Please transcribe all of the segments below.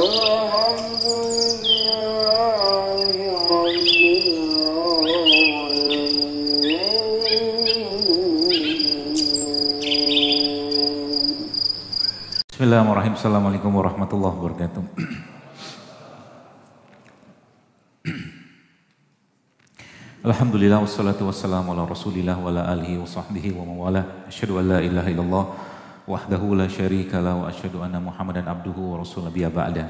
Bismillahirrahmanirrahim. Assalamualaikum warahmatullahi wabarakatuh. Alhamdulillah wassalatu wassalamu ala Rasulillah wa ala alihi wa sahbihi wa mawala. Asyhadu an la ilaha illallah wahdahu la syarika la wa asyhadu anna Muhammadan abduhu wa rasuluhu biya ba'da.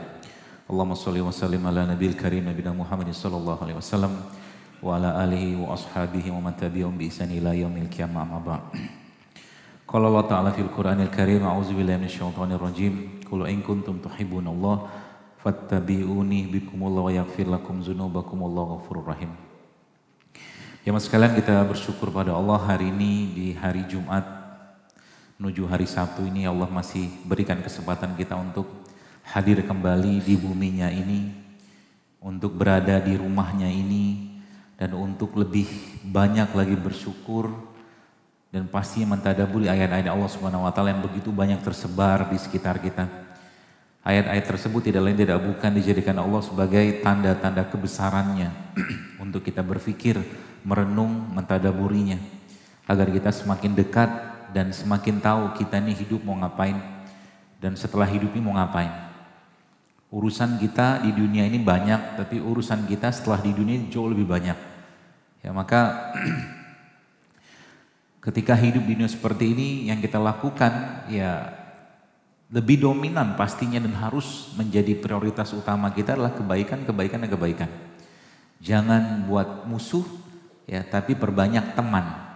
Allahumma shalli wa sallim ala nabiyil karim nabiyina Muhammadin sallallahu alaihi wasallam wa ala alihi wa ashabihi wa man tabi'ahum bi ihsan ila yaumil qiyamah amma ba'd. Qala Allah Ta'ala fil Qur'anil Karim, a'udzubillahi minasyaitonir rajim. Qul in kuntum tuhibbunallah fattabi'uni bikumullah wa yaghfir lakum dzunubakum wallahu ghafurur rahim. Ya mas sekalian, kita bersyukur pada Allah hari ini di hari Jumat menuju hari Sabtu ini Allah masih berikan kesempatan kita untuk hadir kembali di buminya ini, untuk berada di rumahnya ini, dan untuk lebih banyak lagi bersyukur dan pasti mentadaburi ayat-ayat Allah Subhanahu wa taala yang begitu banyak tersebar di sekitar kita. Ayat-ayat tersebut tidak lain tidak bukan dijadikan Allah sebagai tanda-tanda kebesarannya untuk kita berpikir, merenung, mentadaburinya agar kita semakin dekat dan semakin tahu kita ini hidup mau ngapain dan setelah hidup ini mau ngapain. Urusan kita di dunia ini banyak, tapi urusan kita setelah di dunia jauh lebih banyak. Ya maka ketika hidup di dunia seperti ini yang kita lakukan ya lebih dominan pastinya dan harus menjadi prioritas utama kita adalah kebaikan, kebaikan, dan kebaikan. Jangan buat musuh ya, tapi perbanyak teman.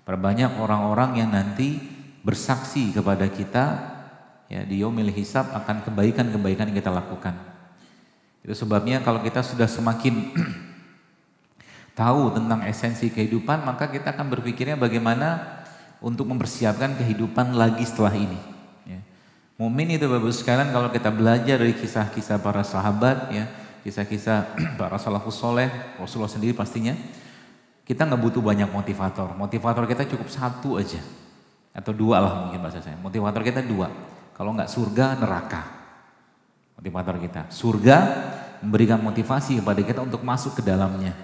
Perbanyak orang-orang yang nanti bersaksi kepada kita ya di yaumil hisab akan kebaikan-kebaikan yang kita lakukan. Itu sebabnya kalau kita sudah semakin tahu tentang esensi kehidupan, maka kita akan berpikirnya bagaimana untuk mempersiapkan kehidupan lagi setelah ini. Ya. Mukmin itu Bapak sekalian, kalau kita belajar dari kisah-kisah para sahabat, ya, kisah-kisah para salafus soleh, Rasulullah sendiri pastinya, kita nggak butuh banyak motivator. Motivator kita cukup satu aja, atau dua lah mungkin bahasa saya. Motivator kita dua. Kalau nggak surga, neraka. Motivator kita, surga memberikan motivasi kepada kita untuk masuk ke dalamnya.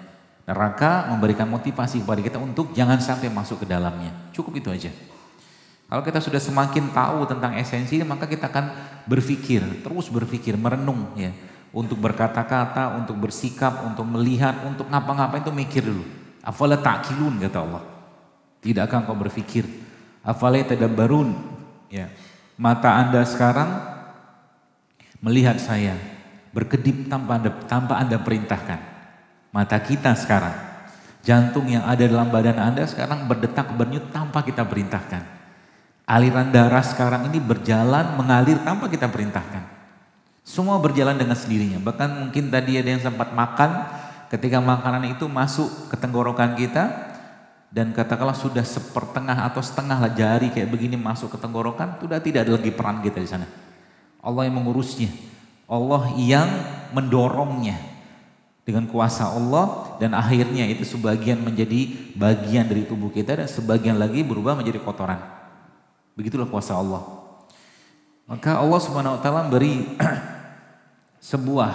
Neraka memberikan motivasi kepada kita untuk jangan sampai masuk ke dalamnya. Cukup itu aja. Kalau kita sudah semakin tahu tentang esensi, maka kita akan berpikir, terus berpikir, merenung ya. Untuk berkata-kata, untuk bersikap, untuk melihat, untuk ngapa-ngapain itu mikir dulu. Afala ta'qilun kata Allah. Tidakkah engkau berpikir? Afala tadabbarun? Ya. Mata Anda sekarang melihat saya berkedip tanpa Anda perintahkan. Mata kita sekarang, jantung yang ada dalam badan Anda sekarang berdetak berdenyut tanpa kita perintahkan. Aliran darah sekarang ini berjalan mengalir tanpa kita perintahkan. Semua berjalan dengan sendirinya. Bahkan mungkin tadi ada yang sempat makan, ketika makanan itu masuk ke tenggorokan kita dan katakanlah sudah sepertengah atau setengah jari kayak begini masuk ke tenggorokan, sudah tidak ada lagi peran kita di sana. Allah yang mengurusnya, Allah yang mendorongnya. Dengan kuasa Allah dan akhirnya itu sebagian menjadi bagian dari tubuh kita dan sebagian lagi berubah menjadi kotoran. Begitulah kuasa Allah. Maka Allah Subhanahu wa taala memberi sebuah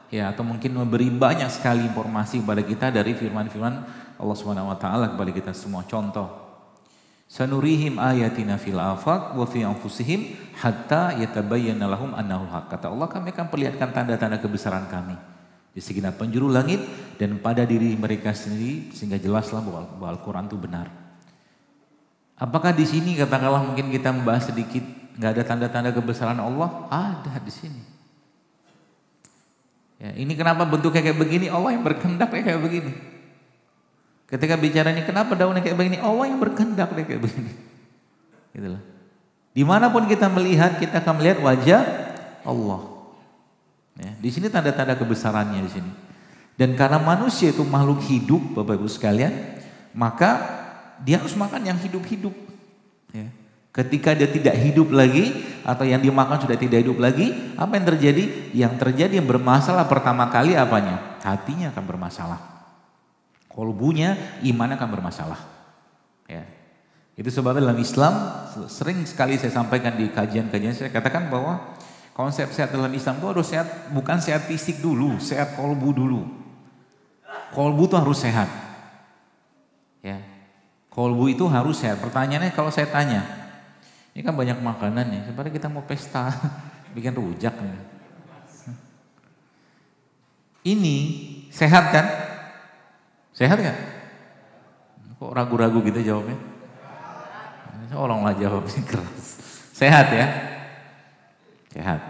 ya atau mungkin memberi banyak sekali informasi kepada kita dari firman-firman Allah Subhanahu wa taala kepada kita semua. Contoh, sanurihim ayatina fil afaq wa fi anfusihim hatta yatabayyana lahum annahu haq. Kata Allah, kami akan perlihatkan tanda-tanda kebesaran kami di segenap penjuru langit dan pada diri mereka sendiri sehingga jelaslah bahwa Al-Quran itu benar. Apakah di sini katakanlah mungkin kita membahas sedikit nggak ada tanda-tanda kebesaran Allah? Ada di sini. Ya, ini kenapa bentuknya kayak begini? Allah yang berkehendak kayak begini. Ketika bicara ini kenapa daunnya kayak begini? Allah yang berkehendak kayak begini. Gitulah. Dimanapun kita melihat kita akan melihat wajah Allah. Ya, di sini tanda-tanda kebesarannya di sini. Dan karena manusia itu makhluk hidup, Bapak Ibu sekalian, maka dia harus makan yang hidup-hidup. Ya. Ketika dia tidak hidup lagi atau yang dimakan sudah tidak hidup lagi, apa yang terjadi? Yang terjadi yang bermasalah pertama kali apanya? Hatinya akan bermasalah. Kolbunya, iman akan bermasalah. Ya. Itu sebabnya dalam Islam sering sekali saya sampaikan di kajian-kajian saya katakan bahwa Konsep sehat dalam Islam itu harus sehat, bukan sehat fisik dulu, sehat kolbu dulu. Kolbu itu harus sehat. Ya. Kolbu itu harus sehat. Pertanyaannya kalau saya tanya, ini kan banyak makanan nih, sebenarnya kita mau pesta, bikin rujak nih. Ini sehat kan? Sehat kan? Kok ragu-ragu gitu jawabnya? Seolah-olah jawabnya keras. Sehat ya? Sehat.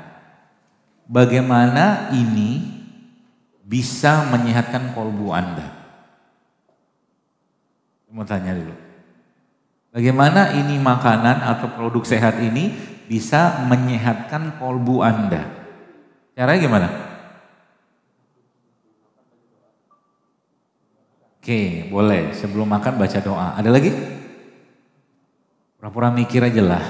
Bagaimana ini bisa menyehatkan kolbu Anda? Mau tanya dulu. Bagaimana ini makanan atau produk sehat ini bisa menyehatkan kolbu Anda? Caranya gimana? Oke, boleh. Sebelum makan baca doa. Ada lagi? Pura-pura mikir aja lah.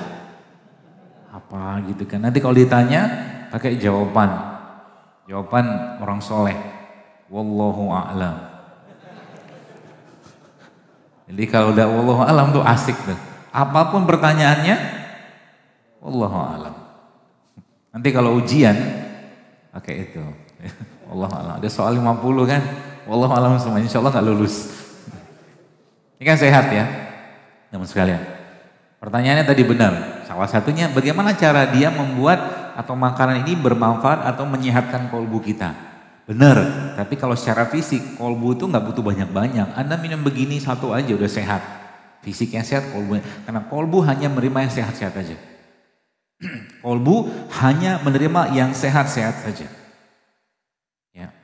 Apa gitu kan. Nanti kalau ditanya pakai jawaban. Jawaban orang soleh. Wallahu a'lam. Jadi kalau udah wallahu a'lam tuh asik tuh. Apapun pertanyaannya, wallahu a'lam. Nanti kalau ujian, pakai itu. Wallahu a'lam. Ada soal 50 kan. Wallahu a'lam semua. Insya Allah gak lulus. Ini kan sehat ya. Teman sekalian. Pertanyaannya tadi benar. Salah satunya bagaimana cara dia membuat atau makanan ini bermanfaat atau menyehatkan kolbu kita. Benar, tapi kalau secara fisik kolbu itu nggak butuh banyak-banyak. Anda minum begini satu aja udah sehat. Fisiknya sehat, kolbunya. Karena kolbu hanya menerima yang sehat-sehat aja. Kolbu hanya menerima yang sehat-sehat saja. Ya.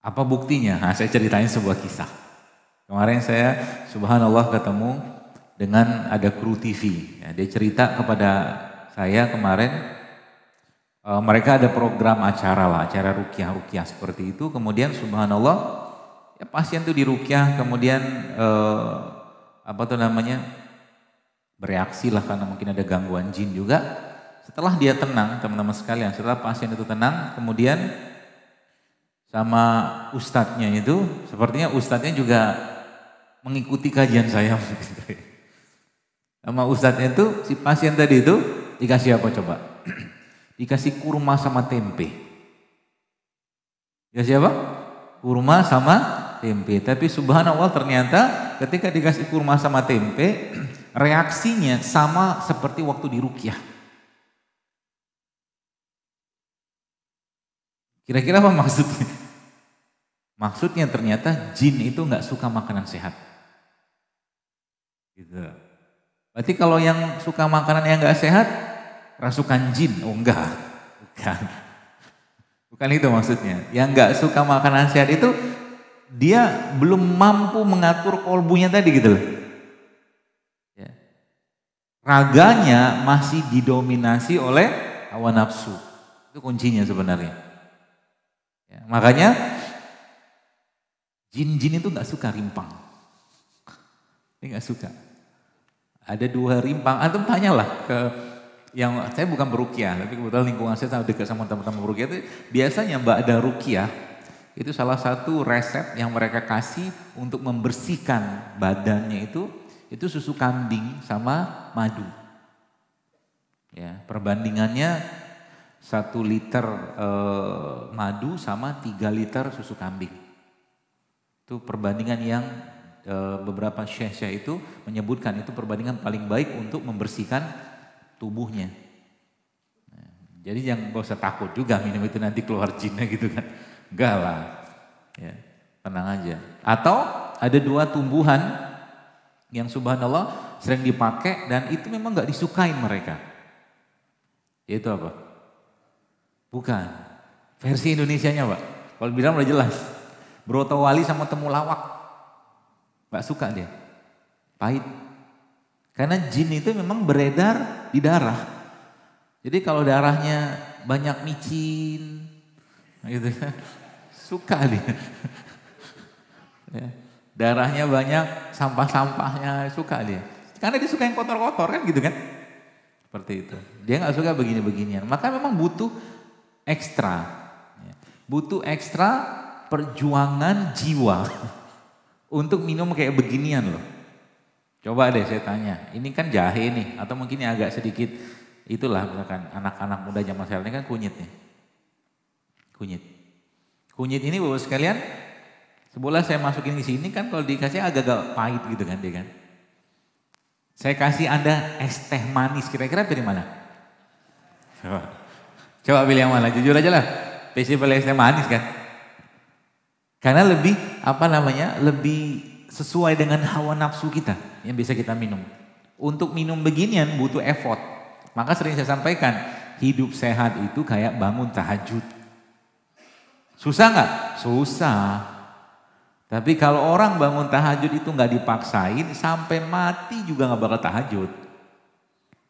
Apa buktinya? Nah, saya ceritain sebuah kisah. Kemarin saya subhanallah ketemu dengan ada kru TV. Ya, dia cerita kepada saya kemarin, mereka ada program acara lah, acara rukyah-rukyah seperti itu. Kemudian subhanallah, ya pasien tuh di rukyah, kemudian bereaksi lah karena mungkin ada gangguan jin juga. Setelah dia tenang, teman-teman sekalian, setelah pasien itu tenang, kemudian sama ustadznya itu, sepertinya ustadznya juga mengikuti kajian saya. Sama ustadznya itu, si pasien tadi itu dikasih apa coba? Dikasih kurma sama tempe. Dikasih apa? Kurma sama tempe. Tapi subhanallah ternyata ketika dikasih kurma sama tempe, reaksinya sama seperti waktu di rukyah. Kira-kira apa maksudnya? Maksudnya ternyata jin itu nggak suka makanan sehat. Gitu. Berarti kalau yang suka makanan yang nggak sehat, rasukan jin? Oh enggak, bukan itu maksudnya. Yang nggak suka makanan sehat itu dia belum mampu mengatur kolbunya tadi gitu loh. Ya. Raganya masih didominasi oleh hawa nafsu. Itu kuncinya sebenarnya. Ya, makanya jin-jin itu nggak suka rimpang. Ini nggak suka. Ada 2 rimpang, antum tanyalah ke yang, saya bukan berukyah, tapi kebetulan lingkungan saya dekat sama teman-teman berukyah itu, biasanya mbak ada rukyah, itu salah satu resep yang mereka kasih untuk membersihkan badannya itu susu kambing sama madu. Ya, perbandingannya 1 liter madu sama 3 liter susu kambing. Itu perbandingan yang beberapa syekh-syekh itu menyebutkan itu perbandingan paling baik untuk membersihkan tubuhnya. Nah, jadi jangan gak usah takut juga minum itu nanti keluar jinnya gitu kan. Enggak lah. Ya, tenang aja. Atau ada 2 tumbuhan yang subhanallah sering dipakai dan itu memang gak disukain mereka. Yaitu apa? Bukan. Versi Indonesianya Pak. Kalau bilang udah jelas. Brotowali sama temulawak. Gak suka dia, pahit. Karena jin itu memang beredar di darah. Jadi kalau darahnya banyak micin, gitu kan, suka dia. Ya. Darahnya banyak, sampah-sampahnya suka dia. Karena dia suka yang kotor-kotor kan gitu kan. Seperti itu. Dia gak suka begini-beginian. Maka memang butuh ekstra. Butuh ekstra perjuangan jiwa. Untuk minum kayak beginian loh. Coba deh saya tanya, ini kan jahe nih, atau mungkin agak sedikit Itulah misalkan anak-anak muda zaman sekarang ini kan kunyit nih. Kunyit. Kunyit ini Bapak sekalian, sebola saya masukin di sini kan kalau dikasih agak-agak pahit gitu kan dia kan. Saya kasih Anda es teh manis, kira-kira pilih mana? Coba pilih yang mana, jujur aja lah. Pasti pilih es teh manis kan? Karena lebih, lebih sesuai dengan hawa nafsu kita yang bisa kita minum. Untuk minum beginian butuh effort. Maka sering saya sampaikan, hidup sehat itu kayak bangun tahajud. Susah nggak? Susah. Tapi kalau orang bangun tahajud itu nggak dipaksain, sampai mati juga nggak bakal tahajud.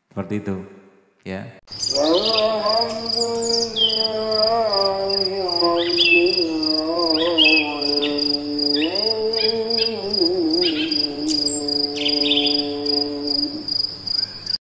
Seperti itu, ya.